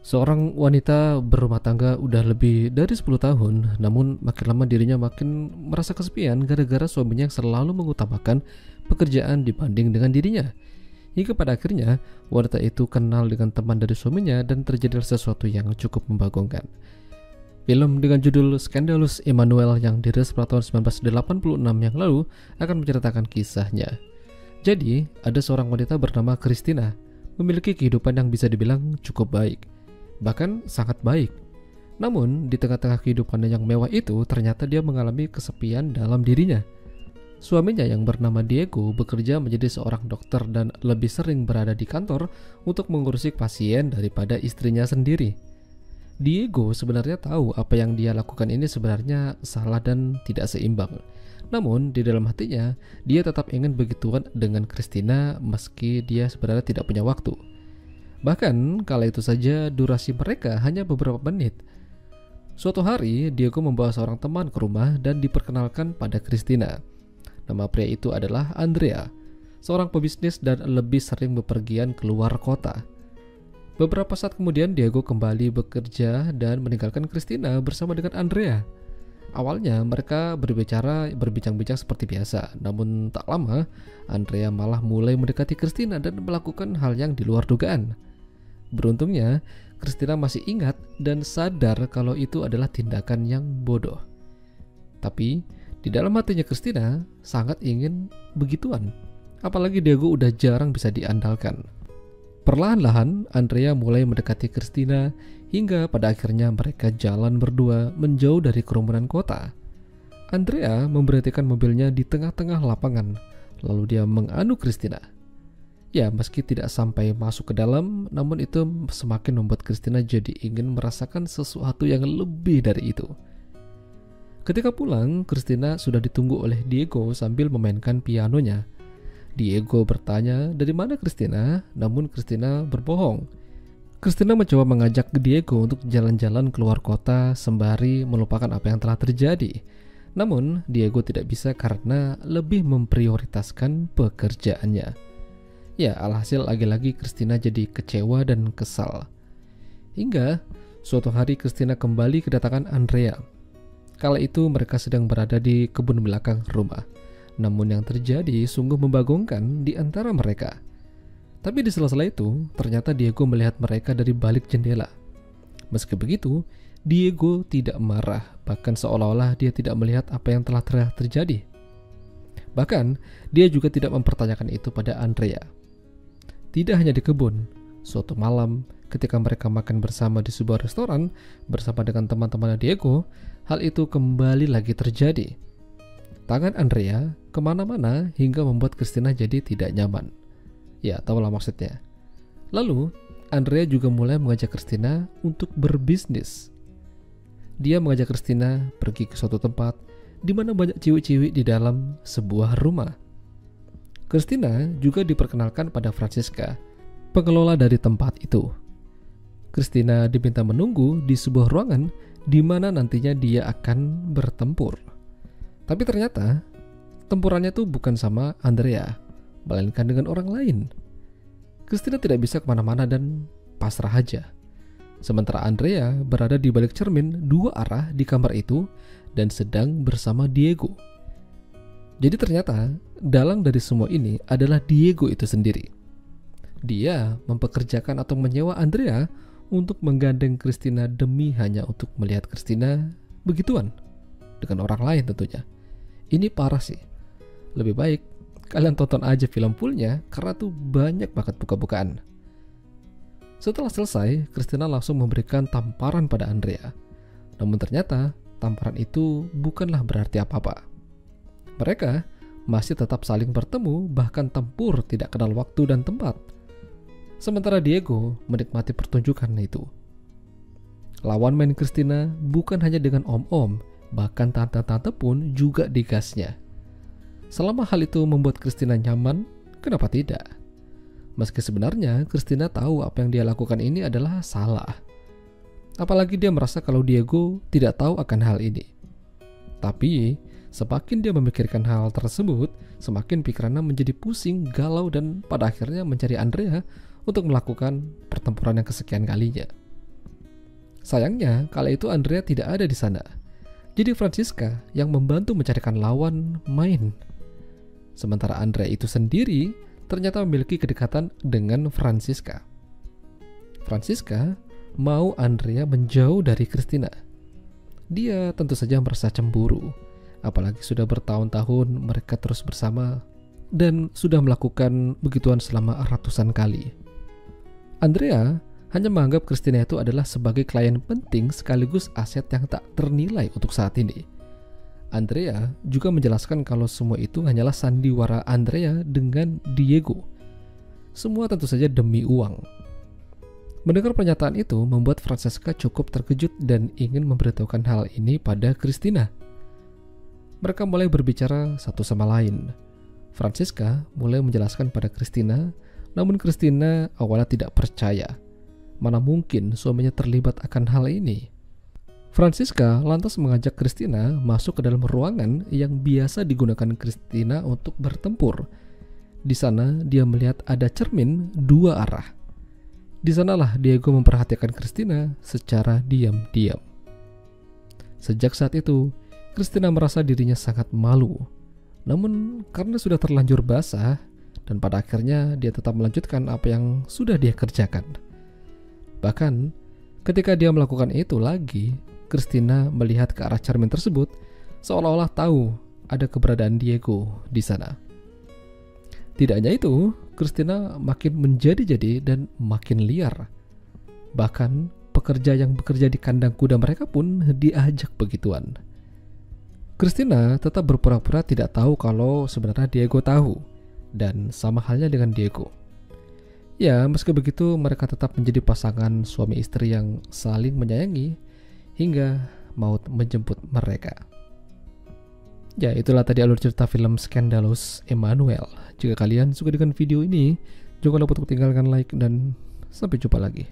Seorang wanita berumah tangga udah lebih dari 10 tahun, namun makin lama dirinya makin merasa kesepian gara-gara suaminya yang selalu mengutamakan pekerjaan dibanding dengan dirinya. Hingga pada akhirnya, wanita itu kenal dengan teman dari suaminya dan terjadi sesuatu yang cukup membagongkan. Film dengan judul Scandalous Emmanuel yang dirilis pada tahun 1986 yang lalu akan menceritakan kisahnya. Jadi, ada seorang wanita bernama Christina, memiliki kehidupan yang bisa dibilang cukup baik. Bahkan sangat baik. Namun, di tengah-tengah kehidupannya yang mewah itu, ternyata dia mengalami kesepian dalam dirinya. Suaminya yang bernama Diego bekerja menjadi seorang dokter dan lebih sering berada di kantor untuk mengurusi pasien daripada istrinya sendiri. Diego sebenarnya tahu apa yang dia lakukan ini sebenarnya salah dan tidak seimbang. Namun, di dalam hatinya, dia tetap ingin begituan dengan Christina meski dia sebenarnya tidak punya waktu. Bahkan kala itu saja durasi mereka hanya beberapa menit. Suatu hari Diego membawa seorang teman ke rumah dan diperkenalkan pada Christina. Nama pria itu adalah Andrea, seorang pebisnis dan lebih sering bepergian keluar kota. Beberapa saat kemudian Diego kembali bekerja dan meninggalkan Christina bersama dengan Andrea. Awalnya mereka berbincang-bincang seperti biasa, namun tak lama Andrea malah mulai mendekati Christina dan melakukan hal yang di luar dugaan. Beruntungnya, Christina masih ingat dan sadar kalau itu adalah tindakan yang bodoh. Tapi, di dalam hatinya Christina sangat ingin begituan. Apalagi Diego udah jarang bisa diandalkan. Perlahan-lahan, Andrea mulai mendekati Christina hingga pada akhirnya mereka jalan berdua menjauh dari kerumunan kota. Andrea memberhentikan mobilnya di tengah-tengah lapangan, lalu dia menganu Christina. Ya, meski tidak sampai masuk ke dalam, namun itu semakin membuat Christina jadi ingin merasakan sesuatu yang lebih dari itu. Ketika pulang, Christina sudah ditunggu oleh Diego sambil memainkan pianonya. Diego bertanya dari mana Christina, namun Christina berbohong. Christina mencoba mengajak Diego untuk jalan-jalan keluar kota sembari melupakan apa yang telah terjadi. Namun, Diego tidak bisa karena lebih memprioritaskan pekerjaannya. Ya, alhasil lagi-lagi Christina jadi kecewa dan kesal. Hingga suatu hari Christina kembali kedatangan Andrea. Kala itu mereka sedang berada di kebun belakang rumah. Namun yang terjadi sungguh membagongkan di antara mereka. Tapi di sela-sela itu, ternyata Diego melihat mereka dari balik jendela. Meski begitu, Diego tidak marah, bahkan seolah-olah dia tidak melihat apa yang telah terjadi. Bahkan, dia juga tidak mempertanyakan itu pada Andrea. Tidak hanya di kebun, suatu malam ketika mereka makan bersama di sebuah restoran bersama dengan teman-teman Diego, hal itu kembali lagi terjadi. Tangan Andrea kemana-mana hingga membuat Christina jadi tidak nyaman. Ya, tahulah maksudnya. Lalu, Andrea juga mulai mengajak Christina untuk berbisnis. Dia mengajak Christina pergi ke suatu tempat di mana banyak ciwi-ciwi di dalam sebuah rumah. Christina juga diperkenalkan pada Francisca, pengelola dari tempat itu. Christina diminta menunggu di sebuah ruangan di mana nantinya dia akan bertempur. Tapi ternyata tempurannya tuh bukan sama Andrea, melainkan dengan orang lain. Christina tidak bisa kemana-mana dan pasrah aja. Sementara Andrea berada di balik cermin dua arah di kamar itu dan sedang bersama Diego. Jadi ternyata dalang dari semua ini adalah Diego itu sendiri. Dia mempekerjakan atau menyewa Andrea untuk menggandeng Christina demi hanya untuk melihat Christina begituan dengan orang lain tentunya. Ini parah sih. Lebih baik kalian tonton aja film fullnya karena tuh banyak banget buka-bukaan. Setelah selesai, Christina langsung memberikan tamparan pada Andrea. Namun ternyata tamparan itu bukanlah berarti apa-apa. Mereka masih tetap saling bertemu, bahkan tempur tidak kenal waktu dan tempat. Sementara Diego menikmati pertunjukan itu. Lawan main Christina bukan hanya dengan om-om, bahkan tante-tante pun juga digasnya. Selama hal itu membuat Christina nyaman, kenapa tidak? Meski sebenarnya Christina tahu apa yang dia lakukan ini adalah salah. Apalagi dia merasa kalau Diego tidak tahu akan hal ini. Tapi semakin dia memikirkan hal tersebut, semakin pikirannya menjadi pusing, galau, dan pada akhirnya mencari Andrea untuk melakukan pertempuran yang kesekian kalinya. Sayangnya, kala itu Andrea tidak ada di sana. Jadi Francisca yang membantu mencarikan lawan main. Sementara Andrea itu sendiri ternyata memiliki kedekatan dengan Francisca. Francisca mau Andrea menjauh dari Christina. Dia tentu saja merasa cemburu, apalagi sudah bertahun-tahun mereka terus bersama dan sudah melakukan begituan selama ratusan kali. Andrea hanya menganggap Christina itu adalah sebagai klien penting sekaligus aset yang tak ternilai untuk saat ini. Andrea juga menjelaskan kalau semua itu hanyalah sandiwara Andrea dengan Diego. Semua tentu saja demi uang. Mendengar pernyataan itu membuat Francesca cukup terkejut dan ingin memberitahukan hal ini pada Christina. Mereka mulai berbicara satu sama lain. Francesca mulai menjelaskan pada Christina, namun Christina awalnya tidak percaya. Mana mungkin suaminya terlibat akan hal ini? Francisca lantas mengajak Christina masuk ke dalam ruangan yang biasa digunakan Christina untuk bertempur. Di sana dia melihat ada cermin dua arah. Di sanalah Diego memperhatikan Christina secara diam-diam. Sejak saat itu, Christina merasa dirinya sangat malu. Namun karena sudah terlanjur basah, dan pada akhirnya dia tetap melanjutkan apa yang sudah dia kerjakan. Bahkan ketika dia melakukan itu lagi, Christina melihat ke arah cermin tersebut seolah-olah tahu ada keberadaan Diego di sana. Tidak hanya itu, Christina makin menjadi-jadi dan makin liar. Bahkan pekerja yang bekerja di kandang kuda mereka pun diajak begituan. Christina tetap berpura-pura tidak tahu kalau sebenarnya Diego tahu, dan sama halnya dengan Diego. Ya, meski begitu mereka tetap menjadi pasangan suami istri yang saling menyayangi hingga maut menjemput mereka. Ya, itulah tadi alur cerita film Scandalous Emmanuel. Jika kalian suka dengan video ini, jangan lupa untuk tinggalkan like dan sampai jumpa lagi.